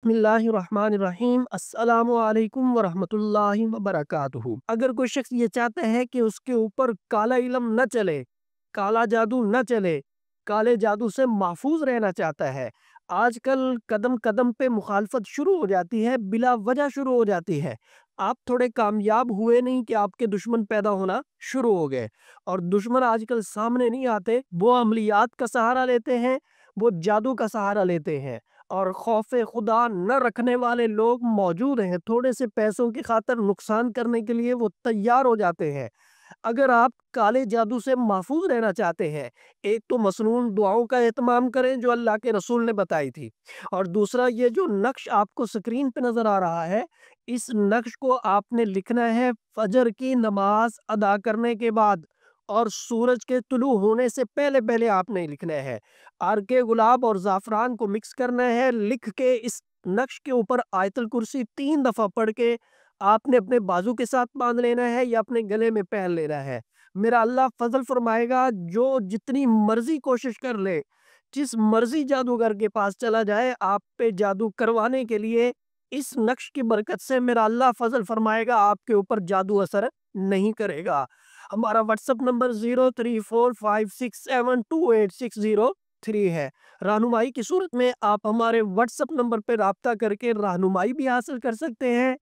بسم اللہ الرحمن الرحیم۔ السلام علیکم ورحمۃ اللہ وبرکاتہ۔ اگر کوئی شخص یہ چاہتا ہے کہ اس کے اوپر کالا علم نہ چلے، کالا جادو نہ چلے، کالے جادو سے محفوظ رہنا چاہتا ہے، آج کل قدم قدم پہ مخالفت شروع ہو جاتی ہے، بلا وجہ شروع ہو جاتی ہے۔ آپ تھوڑے کامیاب ہوئے نہیں کہ آپ کے دشمن پیدا ہونا شروع ہو گئے، اور دشمن آج کل سامنے نہیں آتے، وہ عملیات کا سہارا لیتے ہیں، وہ جادو کا سہارا لیتے ہیں، اور خوف خدا نہ رکھنے والے لوگ موجود ہیں، تھوڑے سے پیسوں کی خاطر نقصان کرنے کے لیے وہ تیار ہو جاتے ہیں۔ اگر آپ کالے جادو سے محفوظ رہنا چاہتے ہیں، ایک تو مسنون دعاؤں کا اہتمام کریں جو اللہ کے رسول نے بتائی تھی، اور دوسرا یہ جو نقش آپ کو سکرین پہ نظر آ رہا ہے، اس نقش کو آپ نے لکھنا ہے فجر کی نماز ادا کرنے کے بعد، اور سورج کے طلوع ہونے سے پہلے پہلے آپ نے لکھنا ہے۔ عرق گلاب اور زعفران کو مکس کرنا ہے، لکھ کے اس نقش کے اوپر آیت الکرسی 3 دفعہ پڑھ کے آپ نے اپنے بازو کے ساتھ باندھ لینا ہے یا اپنے گلے میں پہن لینا ہے۔ میرا اللہ فضل فرمائے گا، جو جتنی مرضی کوشش کر لے، جس مرضی جادوگر کے پاس چلا جائے آپ پہ جادو کروانے کے لیے، اس نقش کی برکت سے میرا اللہ فضل فرمائے گا، آپ کے اوپر جادو اثر نہیں کرے گا۔ ہمارا واٹس ایپ نمبر 0345672860 ہے۔ رہنمائی کی صورت میں آپ ہمارے واٹس ایپ نمبر پہ رابطہ کر کے رہنمائی بھی حاصل کر سکتے ہیں،